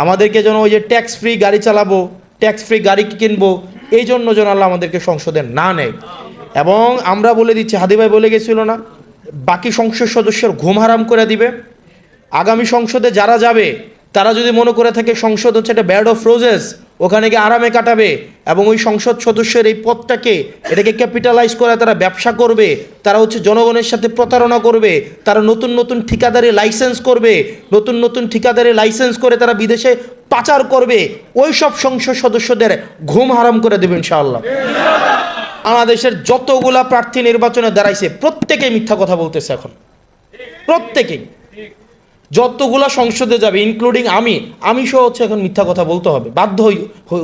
আমাদেরকে যেন ওই যে ট্যাক্স ফ্রি গাড়ি চালাবো, ট্যাক্স ফ্রি গাড়ি কিনবো, এই জন্য যেন আল্লাহ আমাদেরকে সংসদে না নেয়। এবং আমরা বলে দিচ্ছি, হাদি ভাই বলে গেছিল না, বাকি সংসদ সদস্যের ঘুম হারাম করে দিবে। আগামী সংসদে যারা যাবে তারা যদি মনে করে থাকে সংসদ হচ্ছে একটা ব্যাড অফ রোজেস, ওখানে গিয়ে আরামে কাটাবে এবং ওই সংসদ সদস্যের এই পদটাকে এটাকে ক্যাপিটালাইজ করে তারা ব্যবসা করবে, তারা হচ্ছে জনগণের সাথে প্রতারণা করবে, তারা নতুন নতুন ঠিকাদারি লাইসেন্স করবে, নতুন নতুন ঠিকাদারি লাইসেন্স করে তারা বিদেশে পাচার করবে, ওই সব সংসদ সদস্যদের ঘুম হারাম করে দেবে ইনশাআল্লাহ। বাংলাদেশের যতগুলা প্রার্থী নির্বাচনে দাঁড়াইছে প্রত্যেকেই মিথ্যা কথা বলতেছে। এখন প্রত্যেকেই যতগুলা সংসদে যাবে ইনক্লুডিং আমি সহ হচ্ছে এখন মিথ্যা কথা বলতে হবে, বাধ্য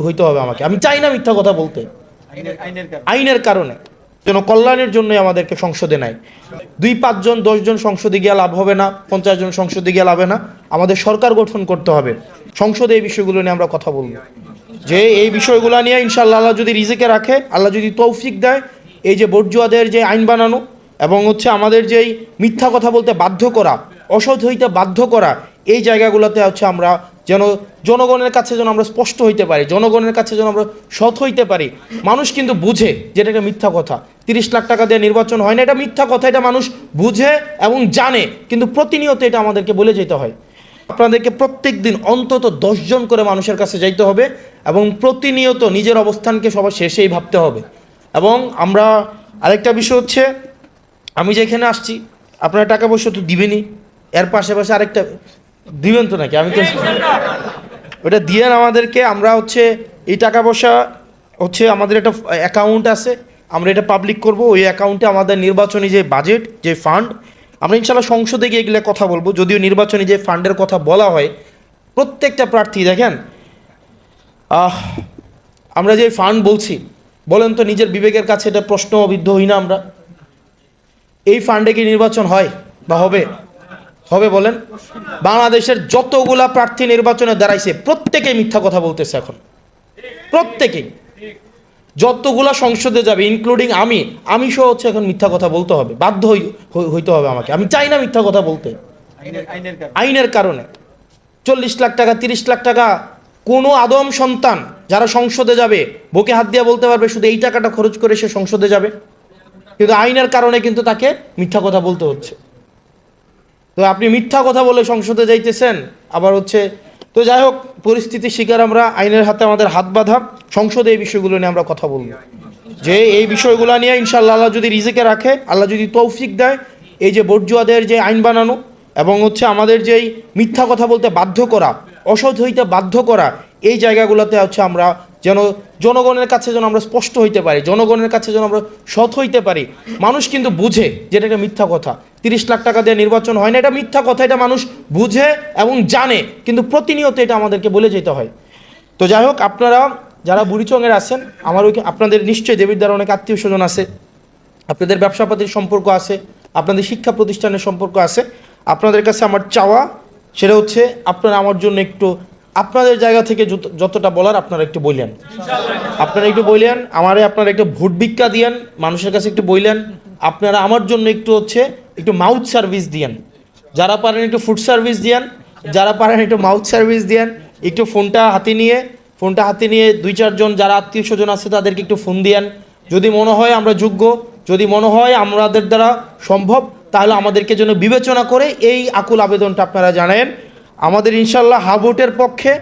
হইতে হবে আমাকে। আমি চাই না মিথ্যা কথা বলতে, আইনের কারণে যেন কল্যাণের জন্যই আমাদেরকে সংসদে নেয়। 2-5 জন 10 জন সংসদে গিয়ে লাভ হবে না, 50 জন সংসদে গিয়ে লাভ হবে না। আমাদের সরকার গঠন করতে হবে, সংসদে এই বিষয়গুলো নিয়ে আমরা কথা বলবো, যে এই বিষয়গুলো নিয়ে ইনশাআল্লাহ আল্লাহ যদি রিজিকে রাখে, আল্লাহ যদি তৌফিক দেয়, এই যে বর্জুয়াদের যে আইন বানানো এবং হচ্ছে আমাদের যেই মিথ্যা কথা বলতে বাধ্য করা, অসৎ হইতে বাধ্য করা, এই জায়গাগুলোতে হচ্ছে আমরা যেন জনগণের কাছে যেন আমরা স্পষ্ট হইতে পারি, জনগণের কাছে যেন আমরা সৎ হইতে পারি। মানুষ কিন্তু বুঝে যেটা একটা মিথ্যা কথা, 30 লাখ টাকা দিয়ে নির্বাচন হয় না, এটা মিথ্যা কথা, এটা মানুষ বুঝে এবং জানে, কিন্তু প্রতিনিয়ত এটা আমাদেরকে বলে যেতে হয়। আপনাদেরকে প্রত্যেক দিন অন্তত 10 জন করে মানুষের কাছে যাইতে হবে এবং প্রতিনিয়ত নিজের অবস্থানকে সবার শেষেই ভাবতে হবে। এবং আমরা আরেকটা বিষয় হচ্ছে, আমি যেখানে আসছি আপনারা টাকা পয়সা তো দিবেনই, এর পাশাপাশি আরেকটা দিবেন তো নাকি? আমি তো ওটা দিয়ে আমাদেরকে, আমরা হচ্ছে এই টাকা পয়সা হচ্ছে আমাদের একটা অ্যাকাউন্ট আছে, আমরা এটা পাবলিক করব। ওই অ্যাকাউন্টে আমাদের নির্বাচনী যে বাজেট, যে ফান্ড, আমরা ইনশাল্লাহ সংসদে গিয়ে এগুলো কথা বলবো। যদিও নির্বাচনী যে ফান্ডের কথা বলা হয়, প্রত্যেকটা প্রার্থী দেখেন, আমরা যে ফান্ড বলছি, বলেন তো নিজের বিবেকের কাছে এটা প্রশ্নবিদ্ধ হই না আমরা? এই ফান্ডে কি নির্বাচন হয় বা হবে? হবে বলেন? বাংলাদেশের যতগুলা প্রার্থী নির্বাচনে দাঁড়াইছে প্রত্যেকেই মিথ্যা কথা বলতেছে। এখন প্রত্যেকেই যতগুলা সংসদে যাবে ইনক্লুডিং আমি সহ হচ্ছে এখন মিথ্যা কথা বলতে হবে, বাধ্য হইতে হবে আমাকে। আমি চাই না মিথ্যা কথা বলতে, আইনের কারণে। 40 লাখ টাকা 30 লাখ টাকা কোনো আদম সন্তান যারা সংসদে যাবে বুকে হাত দিয়ে বলতে পারবে শুধু এই টাকাটা খরচ করে সে সংসদে যাবে, কিন্তু আইনের কারণে কিন্তু তাকে মিথ্যা কথা বলতে হচ্ছে। তো আপনি মিথ্যা কথা বলে সংসদে যাইতেছেন, আবার হচ্ছে, তো যাই হোক, পরিস্থিতির শিকার আমরা, আইনের হাতে আমাদের হাত বাঁধা। সংসদে এই বিষয়গুলো নিয়ে আমরা কথা বলবো, যে এই বিষয়গুলো নিয়ে ইনশাআল্লাহ আল্লাহ যদি রিজিকে রাখে, আল্লাহ যদি তৌফিক দেয়, এই যে বর্জুয়াদের যে আইন বানানো এবং হচ্ছে আমাদের যেই মিথ্যা কথা বলতে বাধ্য করা, অসৎ হইতে বাধ্য করা, এই জায়গাগুলোতে হচ্ছে আমরা যেন জনগণের কাছে যেন আমরা স্পষ্ট হইতে পারি, জনগণের কাছে যেন আমরা সৎ হইতে পারি। মানুষ কিন্তু বুঝে যেটা একটা মিথ্যা কথা, 30 লাখ টাকা দিয়ে নির্বাচন হয় না, এটা মিথ্যা কথা, এটা মানুষ বুঝে এবং জানে, কিন্তু প্রতিনিয়ত এটা আমাদেরকে বলে যেতে হয়। তো যাই হোক, আপনারা যারা বুড়িচংয়ের আছেন, আমার আপনাদের নিশ্চয়ই দেবিদ্বার অনেক আত্মীয় স্বজন আছে, আপনাদের ব্যবসাপাতির সম্পর্ক আছে, আপনাদের শিক্ষা প্রতিষ্ঠানের সম্পর্ক আছে। আপনাদের কাছে আমার চাওয়া সেটা হচ্ছে, আপনারা আমার জন্য একটু আপনাদের জায়গা থেকে যতটা বলার আপনারা একটু বললেন, আপনারা একটু বললেন আমারে, আপনারা একটু ভোট ভিক্ষা দিয়েন, মানুষের কাছে একটু বললেন, আপনারা আমার জন্য একটু হচ্ছে একটু মাউথ সার্ভিস দিয়েন, যারা পারেন একটু ফুড সার্ভিস দিয়েন, যারা পারেন একটু মাউথ সার্ভিস দিয়েন, একটু ফোনটা হাতে নিয়ে 2-4 জন যারা আত্মীয় স্বজন আছে তাদেরকে একটু ফোন দিয়েন। যদি মনে হয় আমরা যোগ্য, যদি মনে হয় আমাদের দ্বারা সম্ভব, তাহলে আমাদেরকে যেন বিবেচনা করে এই আকুল আবেদনটা আপনারা জানেন। আমাদের ইনশাল্লাহ হাবুটের পক্ষে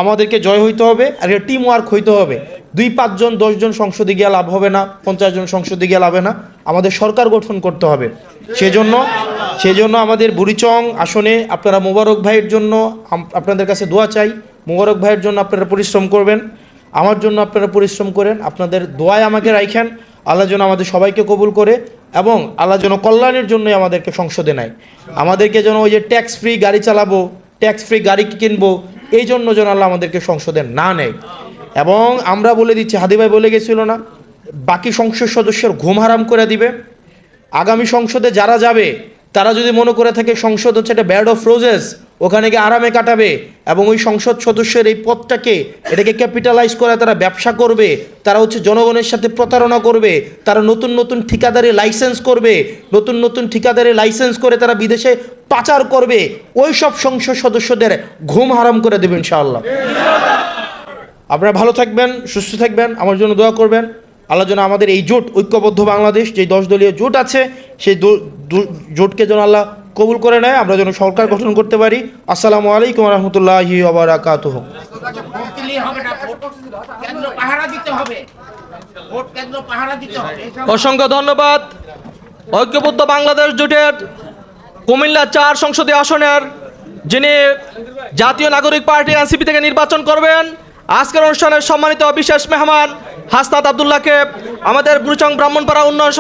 আমাদেরকে জয় হইতে হবে, আর টিম ওয়ার্ক হইতে হবে। 2-5 জন 10 জন সংসদে গিয়ে লাভ হবে না, 50 জন সংসদে গিয়ে লাভ হবে না। আমাদের সরকার গঠন করতে হবে। সেজন্য আমাদের বুড়িচং আসনে আপনারা মোবারক ভাইয়ের জন্য আপনাদের কাছে দোয়া চাই। মোবারক ভাইয়ের জন্য আপনারা পরিশ্রম করবেন, আমার জন্য আপনারা পরিশ্রম করেন, আপনাদের দোয়ায় আমাকে রাখেন। আল্লাহ যেন আমাদের সবাইকে কবুল করে এবং আল্লাহ যেন কল্যাণের জন্যই আমাদেরকে সংসদে নেয়। আমাদেরকে যেন ওই যে ট্যাক্স ফ্রি গাড়ি চালাবো, ট্যাক্স ফ্রি গাড়ি কিনবো, এই জন্য যেন আল্লাহ আমাদেরকে সংসদে না নেয়। এবং আমরা বলে দিচ্ছি, হাদি ভাই বলে গেছিল না, বাকি সংসদ সদস্যের ঘুম হারাম করে দিবে। আগামী সংসদে যারা যাবে তারা যদি মনে করে থাকে সংসদ হচ্ছে একটা ব্যাড অফ রোজেস, ওখানে গিয়ে আরামে কাটাবে এবং ওই সংসদ সদস্যের এই পদটাকে এটাকে ক্যাপিটালাইজ করে তারা ব্যবসা করবে, তারা হচ্ছে জনগণের সাথে প্রতারণা করবে, তারা নতুন নতুন ঠিকাদারি লাইসেন্স করবে, নতুন নতুন ঠিকাদারি লাইসেন্স করে তারা বিদেশে পাচার করবে, ওই সব সংসদ সদস্যদের ঘুম হারাম করে দেবে ইনশাআল্লাহ। আপনারা ভালো থাকবেন, সুস্থ থাকবেন, আমার জন্য দোয়া করবেন। আল্লাহ যেন আমাদের এই জোট ঐক্যবদ্ধ বাংলাদেশ যে 10 দলীয় জোট আছে সেই জোটকে যেন আল্লাহ কবুল করে নেয়, আমরা যেন সরকার গঠন করতে পারি। আসসালামু আলাইকুম ওয়া রাহমাতুল্লাহি ওয়া বারাকাতুহু। অসংখ্য ধন্যবাদ। ঐক্যবদ্ধ বাংলাদেশ জোটের কুমিল্লা 4 সংসদীয় আসনের যিনি জাতীয় নাগরিক পার্টি এনসিপি থেকে নির্বাচন করবেন, আজকের অনুষ্ঠানের সম্মানিত বিশেষ মেহমান হাসনাত আব্দুল্লাহকে আমাদের বুড়িচং ব্রাহ্মণপাড়া উন্নয়ন